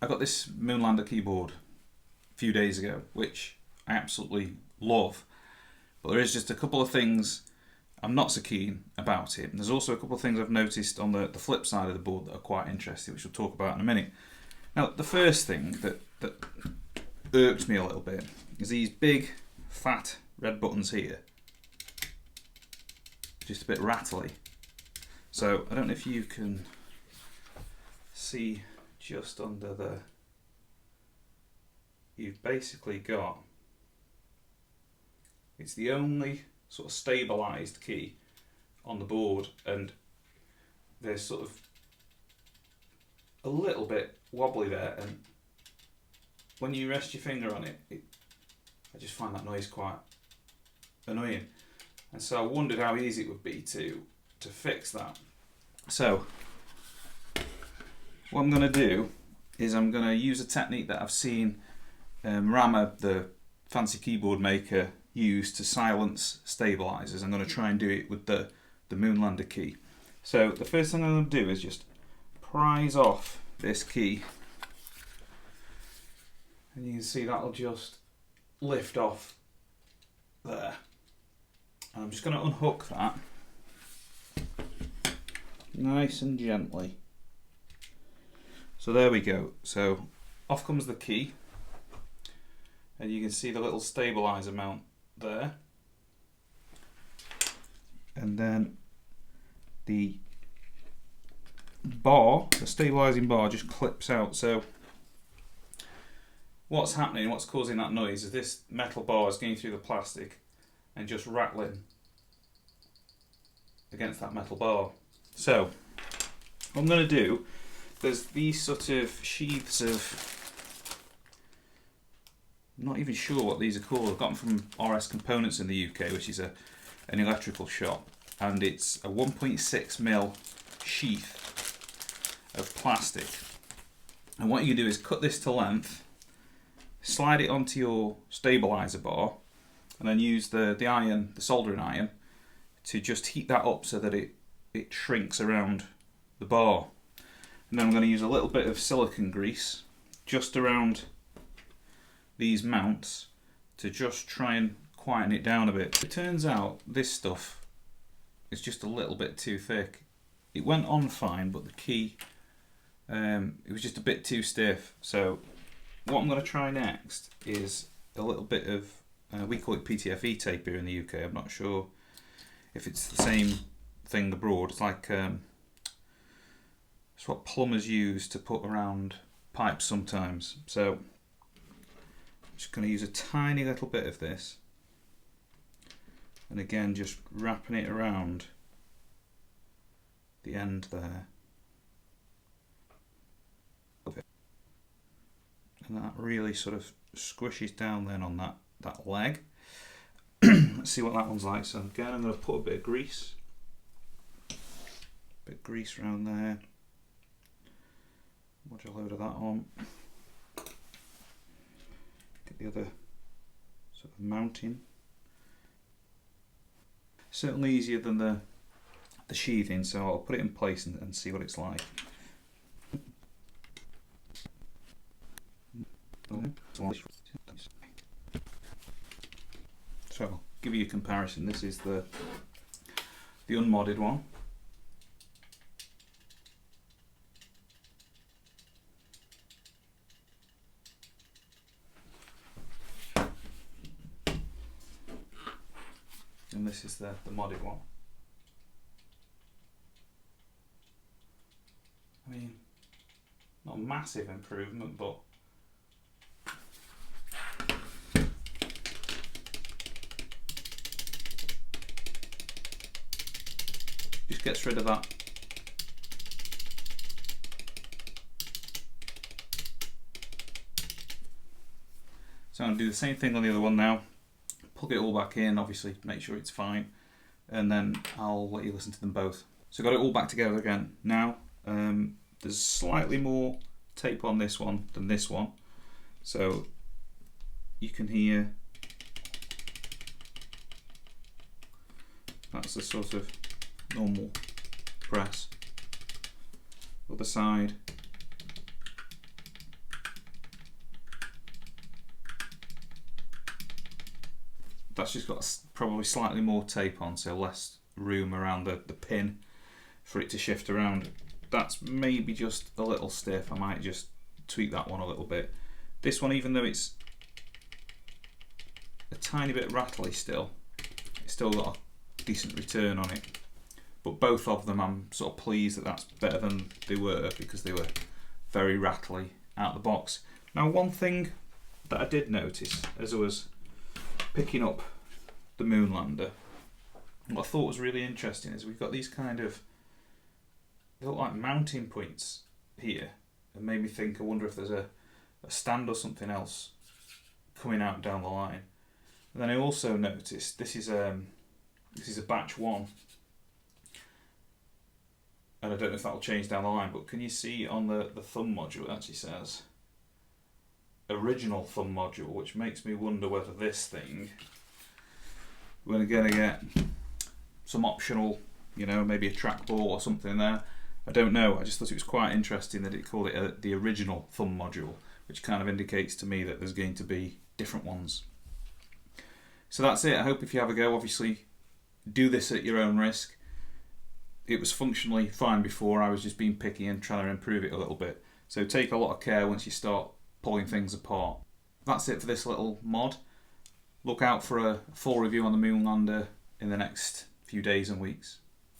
I got this Moonlander keyboard a few days ago, which I absolutely love. But there is just a couple of things I'm not so keen about it. And there's also a couple of things I've noticed on the flip side of the board that are quite interesting, which we'll talk about in a minute. Now, the first thing that irked me a little bit is these big, fat red buttons here. Just a bit rattly. So I don't know if you can see just under the... You've basically got... It's the only sort of stabilised key on the board, and there's sort of a little bit wobbly there, and when you rest your finger on it, I just find that noise quite annoying. And so I wondered how easy it would be to fix that. So what I'm going to do is I'm going to use a technique that I've seen Rama, the fancy keyboard maker, use to silence stabilizers. I'm going to try and do it with the Moonlander key. So the first thing I'm going to do is just prise off this key, and you can see that'll just lift off there. And I'm just going to unhook that nice and gently. So there we go. So off comes the key, and you can see the little stabilizer mount there, and then the bar, the stabilizing bar, just clips out. So what's happening, what's causing that noise, is this metal bar is going through the plastic and just rattling against that metal bar. So what I'm going to do, there's these sort of sheaths of, I'm not even sure what these are called. I've got them from RS Components in the UK, which is an electrical shop, and it's a 1.6mm sheath of plastic. And what you do is cut this to length, slide it onto your stabilizer bar, and then use the iron, the soldering iron, to just heat that up so that it shrinks around the bar. And then I'm going to use a little bit of silicone grease just around these mounts to just try and quieten it down a bit. It turns out this stuff is just a little bit too thick. It went on fine, but the key, it was just a bit too stiff. So what I'm going to try next is a little bit of, we call it PTFE tape here in the UK. I'm not sure if it's the same thing abroad. It's like, it's what plumbers use to put around pipes sometimes. So I'm just going to use a tiny little bit of this, and again just wrapping it around the end there, and that really sort of squishes down then on that leg. Let's see what that one's like. So again, I'm going to put a bit of grease around there, watch a load of that on, get the other sort of mounting. Certainly easier than the sheathing, so I'll put it in place and see what it's like. So I'll give you a comparison. This is the unmodded one. And this is the modded one. I mean, not a massive improvement, but just gets rid of that. So I'm going to do the same thing on the other one now. Plug it all back in, obviously make sure it's fine, and then I'll let you listen to them both. So got it all back together again now. There's slightly more tape on this one than this one, so you can hear that's the sort of normal press. Other side. that's just got probably slightly more tape on, so less room around the pin for it to shift around. That's maybe just a little stiff. I might just tweak that one a little bit. This one, even though it's a tiny bit rattly still, it's still got a decent return on it. But both of them, I'm sort of pleased that that's better than they were, because they were very rattly out the box. Now, one thing that I did notice as I was picking up the Moonlander, what I thought was really interesting is we've got these kind of, they look like mounting points here, and made me think, I wonder if there's a stand or something else coming out down the line. And then I also noticed this is a batch 1, and I don't know if that'll change down the line, but can you see on the thumb module it actually says original thumb module, which makes me wonder whether this thing, we're going to get some optional, you know, maybe a trackball or something there. I don't know, I just thought it was quite interesting that it called it the original thumb module, which kind of indicates to me that there's going to be different ones. So that's it. I hope if you have a go, obviously do this at your own risk. It was functionally fine before, I was just being picky and trying to improve it a little bit. So take a lot of care once you start pulling things apart. That's it for this little mod. Look out for a full review on the Moonlander in the next few days and weeks.